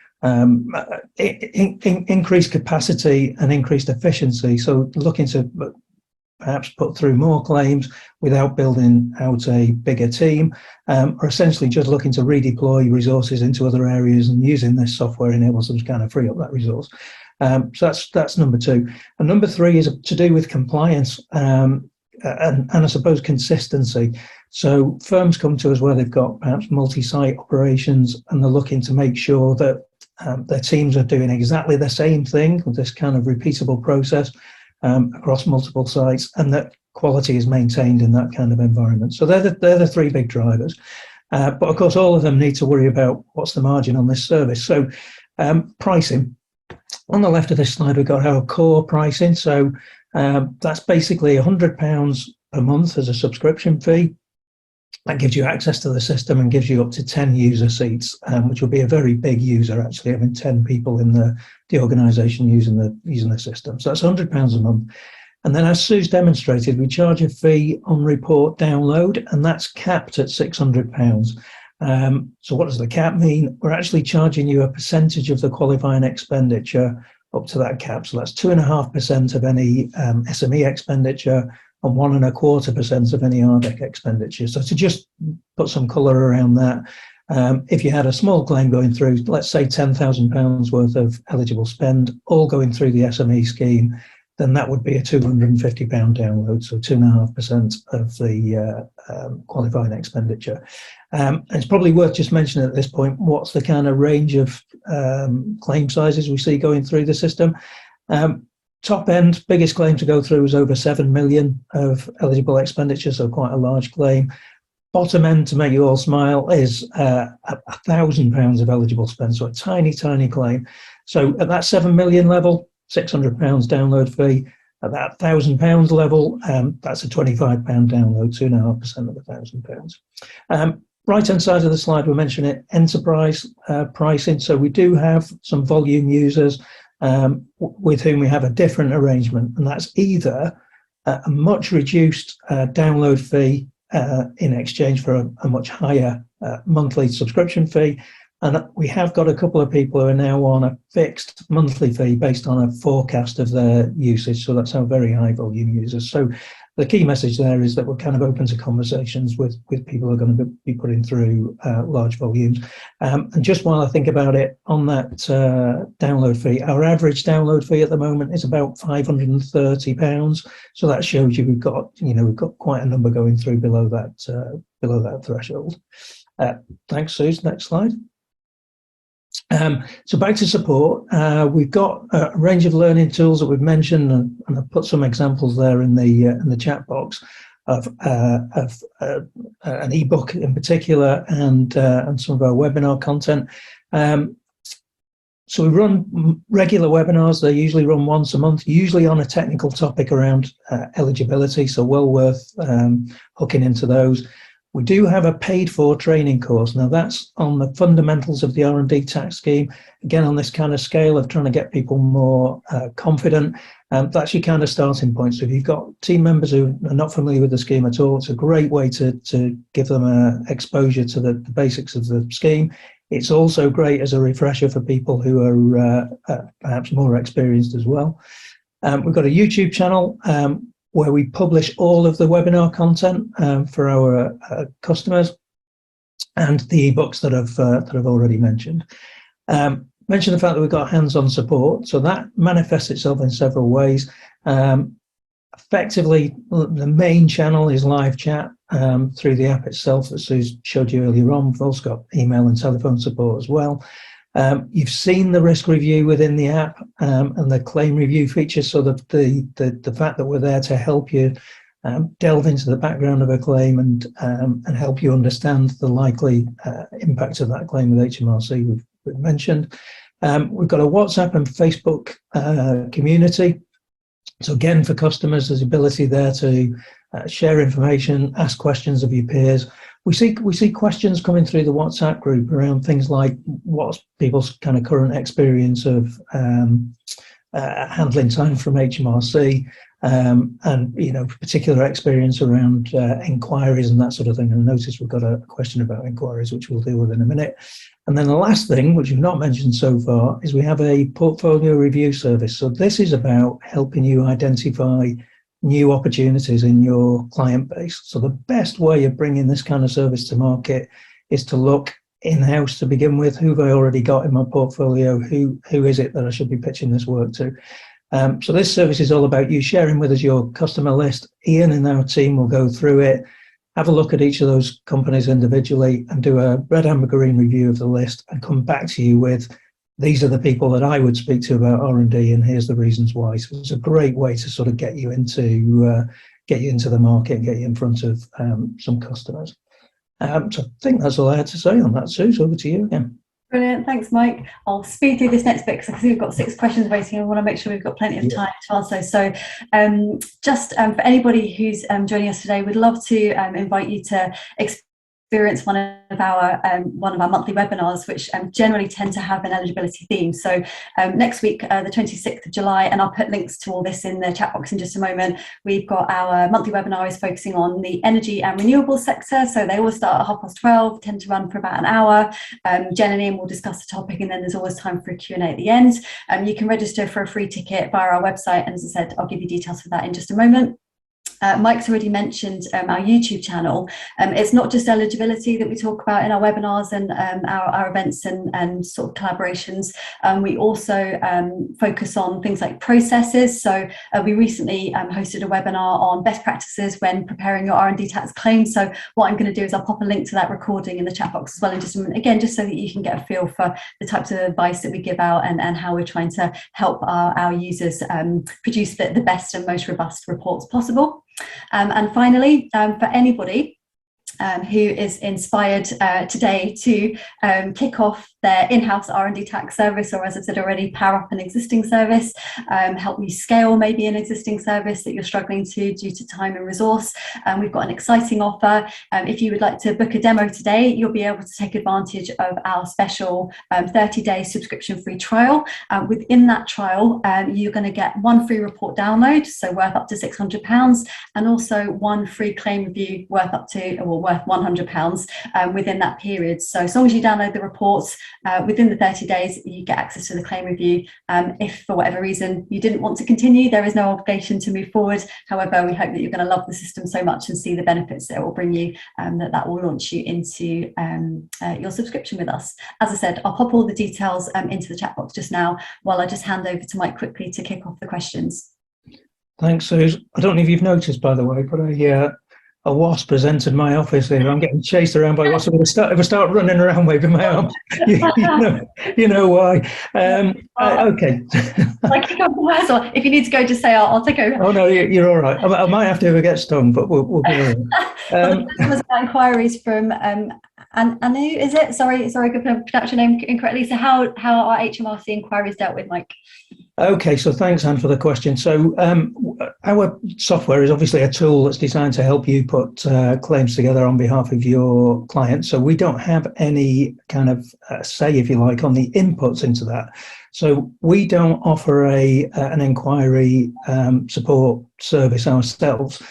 increased capacity and increased efficiency. So looking to perhaps put through more claims without building out a bigger team, or essentially just looking to redeploy resources into other areas, and using this software enables them to kind of free up that resource. So that's number two. And number three is to do with compliance and I suppose consistency. So firms come to us where they've got perhaps multi-site operations, and they're looking to make sure that their teams are doing exactly the same thing with this kind of repeatable process across multiple sites, and that quality is maintained in that kind of environment. So they're the three big drivers. But of course, all of them need to worry about what's the margin on this service. So pricing. On the left of this slide, we've got our core pricing. So that's basically £100 per month as a subscription fee. That gives you access to the system and gives you up to 10 user seats, which will be a very big user, actually, having 10 people in the organisation using the system. So that's £100 a month. And then, as Sue's demonstrated, we charge a fee on report download, and that's capped at £600. So what does the cap mean? We're actually charging you a percentage of the qualifying expenditure up to that cap. So that's 2.5% of any SME expenditure and 1.25% of any RDEC expenditure. So to just put some colour around that, if you had a small claim going through, let's say £10,000 worth of eligible spend, all going through the SME scheme, then that would be a £250 download, so 2.5% of the qualifying expenditure. And it's probably worth just mentioning at this point, what's the kind of range of claim sizes we see going through the system. Top end, biggest claim to go through was over 7 million of eligible expenditure, so quite a large claim. Bottom end, to make you all smile, is £1,000 of eligible spend, so a tiny, tiny claim. So at that 7 million level, £600 download fee. At that £1,000 level, that's a £25 download, 2.5% of £1,000. right-hand side of the slide, we're mentioning enterprise pricing. So we do have some volume users with whom we have a different arrangement, and that's either a much reduced download fee in exchange for a much higher monthly subscription fee. And we have got a couple of people who are now on a fixed monthly fee based on a forecast of their usage. So that's our very high volume users. So the key message there is that we're kind of open to conversations with people who are going to be putting through large volumes. And just while I think about it, on that download fee, our average download fee at the moment is about £530. So that shows you we've got quite a number going through below that threshold. Thanks, Suze. Next slide. So back to support, we've got a range of learning tools that we've mentioned, and I've put some examples there in the chat box of an ebook in particular, and some of our webinar content. So we run regular webinars. They usually run once a month, usually on a technical topic around eligibility, so well worth hooking into those. We do have a paid-for training course. Now that's on the fundamentals of the R&D tax scheme. Again, on this kind of scale of trying to get people more confident. That's your kind of starting point. So if you've got team members who are not familiar with the scheme at all, it's a great way to give them exposure to the basics of the scheme. It's also great as a refresher for people who are perhaps more experienced as well. We've got a YouTube channel where we publish all of the webinar content for our customers, and the ebooks that I've already mentioned. Mention the fact that we've got hands-on support, so that manifests itself in several ways. Effectively, the main channel is live chat through the app itself that Suze showed you earlier on. We've also got email and telephone support as well. You've seen the risk review within the app and the claim review feature, so that the fact that we're there to help you delve into the background of a claim and help you understand the likely impact of that claim with HMRC we've mentioned. We've got a WhatsApp and Facebook community. So again, for customers, there's ability there to share information, ask questions of your peers. We see questions coming through the WhatsApp group around things like what's people's kind of current experience of handling time from HMRC, and particular experience around inquiries and that sort of thing. And I notice we've got a question about inquiries, which we'll deal with in a minute. And then the last thing, which you've not mentioned so far, is we have a portfolio review service. So this is about helping you identify new opportunities in your client base. So the best way of bringing this kind of service to market is to look in-house to begin with. Who have I already got in my portfolio? Who is it that I should be pitching this work to? So this service is all about you sharing with us your customer list. Ian and our team will go through it, have a look at each of those companies individually, and do a red, amber, green review of the list, and come back to you with, these are the people that I would speak to about R&D, and here's the reasons why. So it's a great way to sort of get you into the market and get you in front of some customers. So I think that's all I had to say on that. Suze, over to you again. Brilliant, thanks, Mike. I'll speed through this next bit because I see we've got 6 questions waiting. I want to make sure we've got plenty of time to answer. So just for anybody who's joining us today, we'd love to invite you to experience one of our monthly webinars, which generally tend to have an eligibility theme. So next week, the 26th of July, and I'll put links to all this in the chat box in just a moment, we've got our monthly webinar is focusing on the energy and renewable sector. So they all start at 12:30, tend to run for about an hour. Jen and Ian will discuss the topic, and then there's always time for a Q&A at the end. You can register for a free ticket via our website, and as I said, I'll give you details for that in just a moment. Mike's already mentioned our YouTube channel. It's not just eligibility that we talk about in our webinars and our events and sort of collaborations. We also focus on things like processes. So we recently hosted a webinar on best practices when preparing your R&D tax claim. So what I'm going to do is I'll pop a link to that recording in the chat box as well in just a minute, again, just so that you can get a feel for the types of advice that we give out and how we're trying to help our users produce the best and most robust reports possible. And finally, for anybody who is inspired today to kick off their in-house R&D tax service, or as I've said already, power up an existing service, help you scale maybe an existing service that you're struggling to due to time and resource. We've got an exciting offer. If you would like to book a demo today, you'll be able to take advantage of our special 30-day subscription-free trial. Within that trial, you're going to get one free report download, so worth up to £600, and also one free claim review worth up to, well, worth £100 within that period. So as long as you download the reports within the 30 days, you get access to the claim review. If for whatever reason you didn't want to continue, there is no obligation to move forward. However, we hope that you're going to love the system so much and see the benefits that it will bring you, that will launch you into your subscription with us. As I said, I'll pop all the details into the chat box just now, while I just hand over to Mike quickly to kick off the questions. Thanks, Suze. I don't know if you've noticed, by the way, but a wasp has entered my office here. I'm getting chased around by wasps. If I start running around waving my arms, you know why. Okay. Like, if you need to go, just say I'll take over. Oh no, you're all right. I might have to get stung, but we'll be all right. Well, inquiries from Anu, is it? Sorry, I could pronounce your name incorrectly. So how are HMRC inquiries dealt with, Mike? Okay, so thanks, Anne, for the question. So our software is obviously a tool that's designed to help you put claims together on behalf of your clients. So we don't have any kind of say, if you like, on the inputs into that. So we don't offer an inquiry support service ourselves.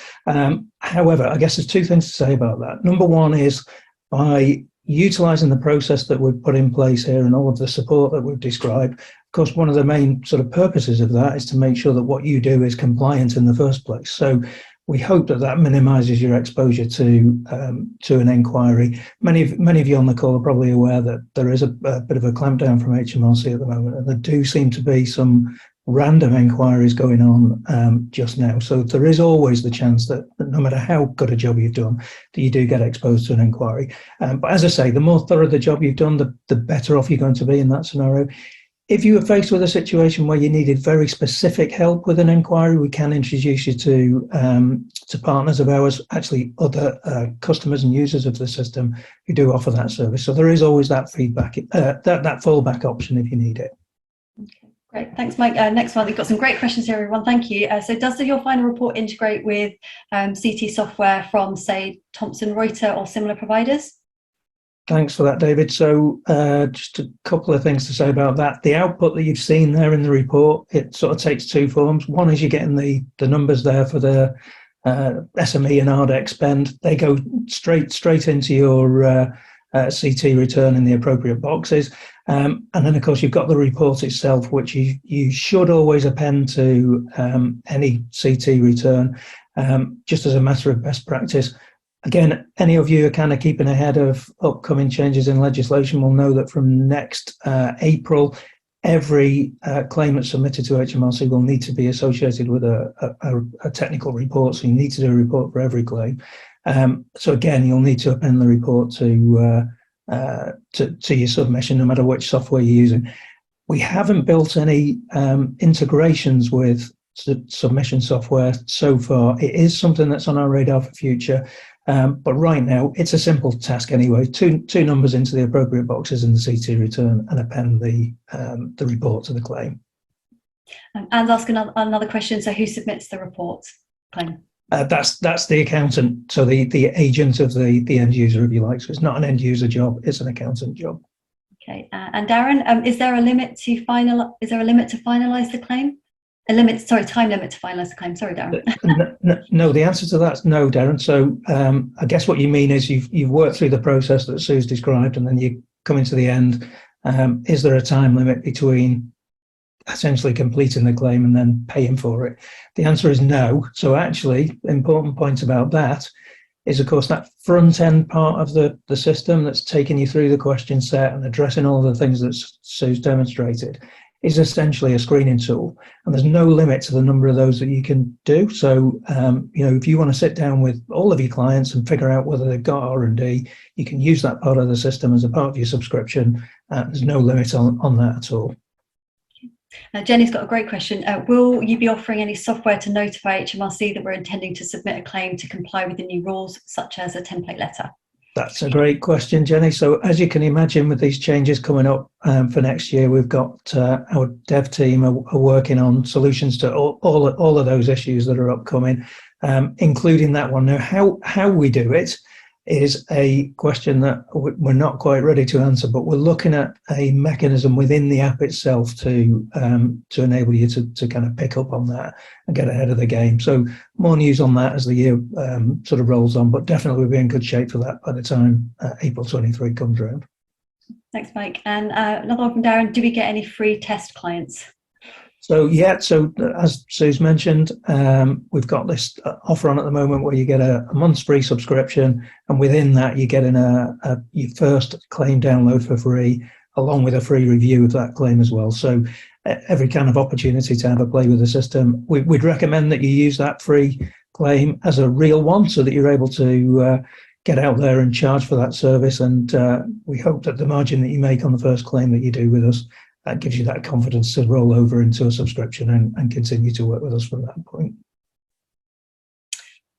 However, I guess there's two things to say about that. Number one is, by utilising the process that we've put in place here and all of the support that we've described, of course, one of the main sort of purposes of that is to make sure that what you do is compliant in the first place. So we hope that minimises your exposure to an inquiry. Many of you on the call are probably aware that there is a bit of a clampdown from HMRC at the moment, and there do seem to be some random inquiries going on just now. So there is always the chance that no matter how good a job you've done, that you do get exposed to an inquiry. But as I say, the more thorough the job you've done, the better off you're going to be in that scenario. If you were faced with a situation where you needed very specific help with an inquiry, we can introduce you to partners of ours, actually other customers and users of the system who do offer that service. So there is always that feedback, that fallback option if you need it. Okay, great. Thanks, Mike. Next one, we've got some great questions here, everyone. Thank you. So does your final report integrate with CT software from, say, Thomson Reuters or similar providers? Thanks for that, David. So just a couple of things to say about that. The output that you've seen there in the report, it sort of takes two forms. One is you're getting the numbers there for the SME and RDEC spend. They go straight into your CT return in the appropriate boxes. And then, of course, you've got the report itself, which you should always append to any CT return, just as a matter of best practice. Again, any of you who are kind of keeping ahead of upcoming changes in legislation will know that from next April, every claim that's submitted to HMRC will need to be associated with a technical report. So you need to do a report for every claim. So again, you'll need to append the report to your submission, no matter which software you're using. We haven't built any integrations with submission software so far. It is something that's on our radar for future. But right now, it's a simple task anyway. Two numbers into the appropriate boxes in the CT return and append the report to the claim. And ask another question. So who submits the report claim? That's the accountant, so the agent of the end user, if you like. So it's not an end user job; it's an accountant job. Okay. And Darren, is there a limit to finalise the claim? Time limit to finalise the claim. Sorry, Darren. No, the answer to that's no, Darren. So I guess what you mean is you've worked through the process that Sue's described, and then you come into the end. Is there a time limit between essentially completing the claim and then paying for it? The answer is no. So actually, important point about that is, of course, that front end part of the system that's taking you through the question set and addressing all the things that Sue's demonstrated is essentially a screening tool, and there's no limit to the number of those that you can do. So, if you want to sit down with all of your clients and figure out whether they've got R&D, you can use that part of the system as a part of your subscription. There's no limit on that at all. Jenny's got a great question. Will you be offering any software to notify HMRC that we're intending to submit a claim to comply with the new rules, such as a template letter? That's a great question, Jenny. So as you can imagine, with these changes coming up for next year, we've got our dev team are working on solutions to all of those issues that are upcoming, including that one. Now, how we do it is a question that we're not quite ready to answer, but we're looking at a mechanism within the app itself to enable you to kind of pick up on that and get ahead of the game. So more news on that as the year sort of rolls on, but definitely we'll be in good shape for that by the time April 23 comes around. Thanks, Mike. And another one from Darren, do we get any free test clients? So as Sue's mentioned, we've got this offer on at the moment where you get a month's free subscription, and within that you get your first claim download for free, along with a free review of that claim as well. So every kind of opportunity to have a play with the system. We'd recommend that you use that free claim as a real one, so that you're able to get out there and charge for that service. And we hope that the margin that you make on the first claim that you do with us, that gives you that confidence to roll over into a subscription and continue to work with us from that point.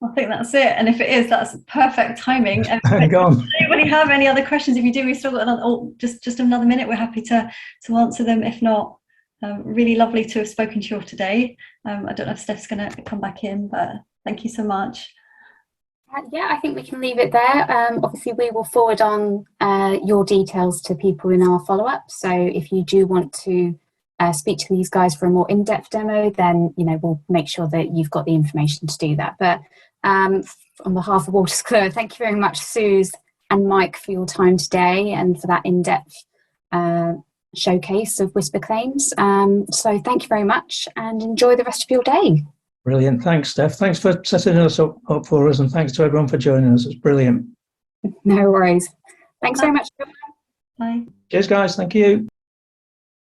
I think that's it. And if it is, that's perfect timing. Hang on. Does anybody have any other questions? If you do, we've still got just another minute. We're happy to answer them. If not, really lovely to have spoken to you all today. I don't know if Steph's going to come back in, but thank you so much. Yeah, I think we can leave it there. Obviously, we will forward on your details to people in our follow-up. So if you do want to speak to these guys for a more in-depth demo, then we'll make sure that you've got the information to do that. But on behalf of WhisperClaims, thank you very much, Suze and Mike, for your time today and for that in-depth showcase of WhisperClaims. So thank you very much and enjoy the rest of your day. Brilliant. Thanks, Steph. Thanks for setting us up for us, and thanks to everyone for joining us. It's brilliant. No worries. Thanks very much. Bye. Cheers, guys. Thank you.